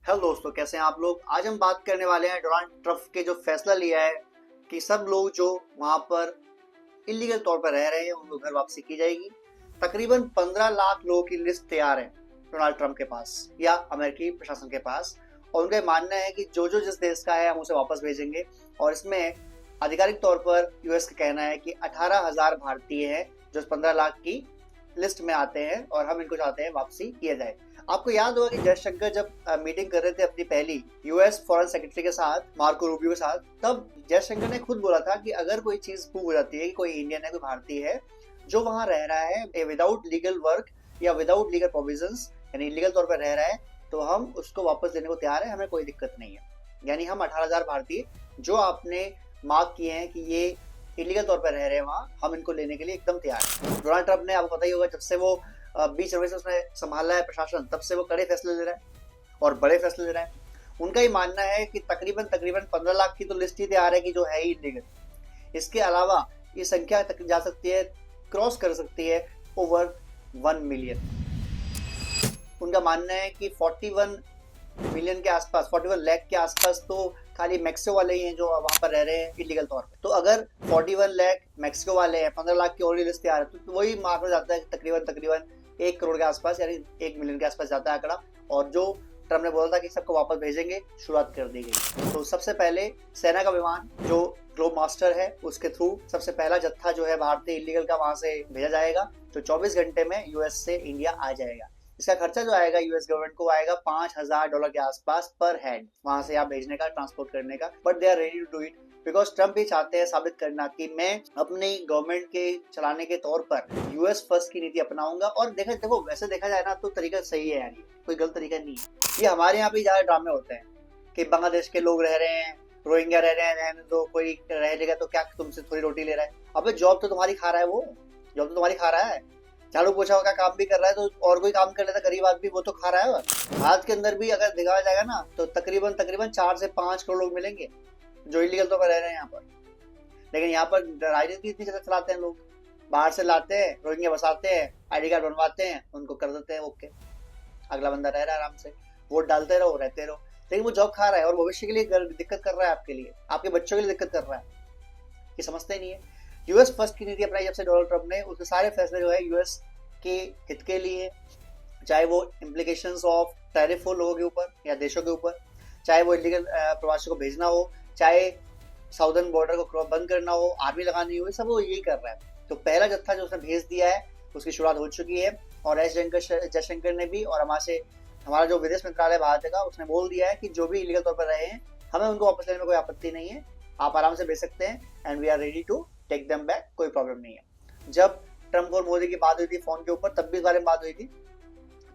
Hello दोस्तों, कैसे हैं आप लोग। आज हम बात करने वाले हैं डोनाल्ड ट्रम्प के जो फैसला लिया है कि सब लोग जो वहां पर इलीगल तौर पर रह रहे हैं उनको घर वापसी की जाएगी। तकरीबन 15 लाख लोगों की लिस्ट तैयार है डोनाल्ड ट्रम्प के पास या अमेरिकी प्रशासन के पास, और उनका मानना है कि जो जो जिस देश का है हम उसे वापस भेजेंगे। और इसमें आधिकारिक तौर पर यूएस का कहना है कि 18,000 भारतीय हैं जो 15 लाख की लिस्ट में आते हैं और हम इनको चाहते हैं वापसी किया जाए। आपको याद होगा कि जयशंकर जब मीटिंग कर रहे थे अपनी पहली यूएस फॉरेन सेक्रेटरी के साथ, मार्को रूबियो के साथ, तब जयशंकर ने खुद बोला था कि अगर कोई चीज प्रूव हो जाती है कि कोई इंडियन है, कोई भारतीय है जो वहां रह रहा है विदाउट लीगल वर्क या विदाउट लीगल प्रोविजंस, यानी इलीगल तौर पर रह रहा है, तो हम उसको वापस देने को तैयार है, हमें कोई दिक्कत नहीं है। यानी हम 18,000 भारतीय जो आपने मार्क किए हैं कि ये इलीगल तौर पर रह रहे हैं वहां, हम इनको लेने के लिए एकदम तैयार है। डोनाल्ड ट्रम्प ने, आपको पता ही होगा, जब से वो 20 जनवरी से उसने संभाला है प्रशासन, तब से वो कड़े फैसले ले रहा है और बड़े फैसले ले रहा है। उनका ही मानना है कि तकरीबन 15 लाख की तो लिस्ट ही तैयार है कि जो है ही इलीगल। इसके अलावा ये संख्या तक जा सकती है, क्रॉस कर सकती है ओवर 1 मिलियन। उनका मानना है कि 41 मिलियन के आसपास, 41 लाख के आसपास तो खाली मैक्सिको वाले ही हैं जो वहां पर रह रहे हैं इलीगल तौर पे। तो अगर 41 लाख मैक्सिको वाले हैं, 15 लाख की और लिस्ट तैयार है, तो वही मार्क जाता है तकरीबन 1 करोड़ के आसपास, यानी 1 मिलियन के आसपास जाता है आंकड़ा। और जो ट्रम्प ने बोला था कि सबको वापस भेजेंगे, शुरुआत कर दी गई। तो सबसे पहले सेना का विमान जो ग्लोब मास्टर है उसके थ्रू सबसे पहला जत्था जो है भारतीय इलीगल का वहां से भेजा जाएगा, जो 24 घंटे में यूएस से इंडिया आ जाएगा। इसका खर्चा जो आएगा यूएस गवर्नमेंट को आएगा $5,000 के आसपास पर हेड, वहां से आप भेजने का, ट्रांसपोर्ट करने का। But they are ready to do it because Trump भी चाहते हैं साबित करना कि मैं अपनी गवर्नमेंट के चलाने के तौर पर यूएस फर्स्ट की नीति अपनाऊंगा। और देखो वैसे देखा जाए ना तो तरीका सही है यार, ये कोई गलत तरीका नहीं है। ये हमारे यहाँ पे ज्यादा ड्रामे होते हैं कि बांग्लादेश के लोग रह रहे हैं, रोहिंग्या रह रहे हैं, रहने दो, कोई रह लेगा तो क्या तुमसे थोड़ी रोटी ले रहा है। अबे जॉब तो तुम्हारी खा रहा है, वो जॉब तो तुम्हारी खा रहा है, झाड़ू पोछा का काम भी कर रहा है, तो और कोई काम कर लेता गरीब आदमी, वो तो खा रहा है। भारत के अंदर भी अगर देखा जाएगा ना तो तकरीबन 4 से 5 करोड़ लोग मिलेंगे जो इलीगल तो रह रहे हैं यहाँ पर। लेकिन यहाँ पर राजनीति इतनी ज्यादा चलाते हैं लोग, बाहर से लाते हैं, रोहिंग्या बसाते हैं, आईडी कार्ड बनवाते हैं, उनको कर देते हैं ओके, अगला बंदा रह रहा है आराम से, वोट डालते रहो, रहते रहो। लेकिन वो जॉब खा रहा है और भविष्य के लिए दिक्कत कर रहा है, आपके लिए, आपके बच्चों के लिए दिक्कत कर रहा है, ये समझते ही नहीं है। यूएस फर्स्ट की नीति अपनाई जब से डोनाल्ड ट्रम्प ने, उसके सारे फैसले जो है यूएस के हित के लिए, चाहे वो इम्प्लीकेशंस ऑफ टैरिफ हो लोगों के ऊपर या देशों के ऊपर, चाहे वो इलीगल प्रवासियों को भेजना हो, चाहे साउदर्न बॉर्डर को बंद करना हो, आर्मी लगानी हो, सब वो यही कर रहा है। तो पहला जत्था जो उसने भेज दिया है उसकी शुरुआत हो चुकी है। और एस जयशंकर ने भी, और हमारा जो विदेश मंत्रालय भारत का, उसने बोल दिया है कि जो भी इलीगल तौर पर रहे हैं हमें उनको वापस लेने में कोई आपत्ति नहीं है, आप आराम से भेज सकते हैं, and we are ready to take them back, कोई प्रॉब्लम नहीं है। जब ट्रम्प और मोदी की बात हुई थी फोन के ऊपर, तब भी इस बारे में बात हुई थी,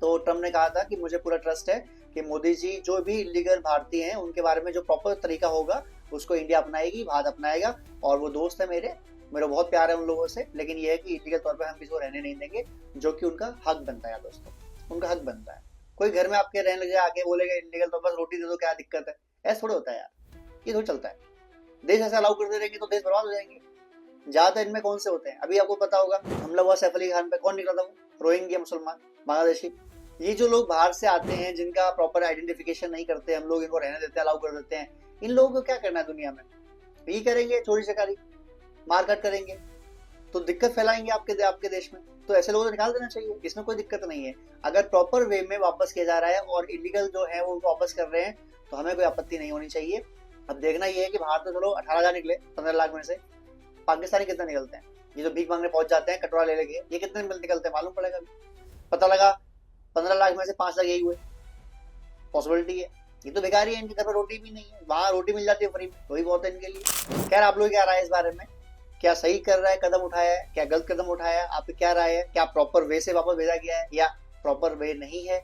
तो ट्रम्प ने कहा था कि मुझे पूरा ट्रस्ट है कि मोदी जी जो भी इलीगल भारतीय हैं उनके बारे में जो प्रॉपर तरीका होगा उसको इंडिया अपनाएगी, भारत अपनाएगा। और वो दोस्त है मेरा बहुत प्यार है उन लोगों से, लेकिन ये है कि इलीगल तौर पर हम किसी को रहने नहीं देंगे, जो कि उनका हक बनता है दोस्तों, उनका हक बनता है। कोई घर में आपके रहने लगे, आके बोलेगा इलीगल तो बस रोटी दे दो, क्या दिक्कत है, ऐसा थोड़ा होता है यार, ये थोड़ा चलता है। देश ऐसा अलाउ करते रहेंगे तो देश बर्बाद हो जाएंगे। ज्यादा इनमें कौन से होते हैं, अभी आपको पता होगा हमला हुआ सैफ अली खान पे, कौन निकला था वो, रोहिंग्या मुसलमान, बांग्लादेशी। ये जो लोग बाहर से आते हैं जिनका प्रॉपर आइडेंटिफिकेशन नहीं करते, हम लोग इनको रहने देते हैं, अलाउ कर देते हैं, इन लोगों को क्या करना है दुनिया में, यही करेंगे, चोरी चकारी मारकाट करेंगे, तो दिक्कत फैलाएंगे आपके देश में। तो ऐसे लोगों को निकाल देना चाहिए, इसमें कोई दिक्कत नहीं है। अगर प्रॉपर वे में वापस किया जा रहा है और इलीगल जो है वो वापस कर रहे हैं तो हमें कोई आपत्ति नहीं होनी चाहिए। अब देखना ये है कि भारत तो चलो 18,000 निकले 15 लाख में से, पाकिस्तानी कितने निकलते हैं, ये जो भीख मांगने पहुंच जाते हैं कटोरा ले लेके, ये कितने निकलते हैं मालूम पड़ेगा। पता लगा 15 लाख में से 5 लाख यही हुए, पॉसिबिलिटी है। ये तो बेकार ही है, इनके घर पर रोटी भी नहीं है, वहां रोटी मिल जाती है फ्री में, वही बहुत है इनके लिए। खैर, आप लोग क्या राय है इस बारे में, क्या सही कर रहा है, कदम उठाया है, क्या गलत कदम उठाया है, आपकी क्या राय है, क्या प्रॉपर वे से वापस भेजा गया है या प्रॉपर वे नहीं है,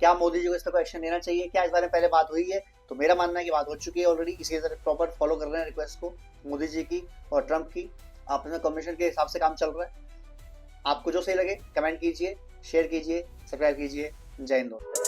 क्या मोदी जी को इस पर एक्शन लेना चाहिए, क्या इस बारे में पहले बात हुई है। तो मेरा मानना है कि बात हो चुकी है ऑलरेडी, इसी तरह प्रॉपर फॉलो कर रहे हैं रिक्वेस्ट को मोदी जी की और ट्रम्प की, आपस में कमीशन के हिसाब से काम चल रहा है। आपको जो सही लगे कमेंट कीजिए, शेयर कीजिए, सब्सक्राइब कीजिए। जय हिंद।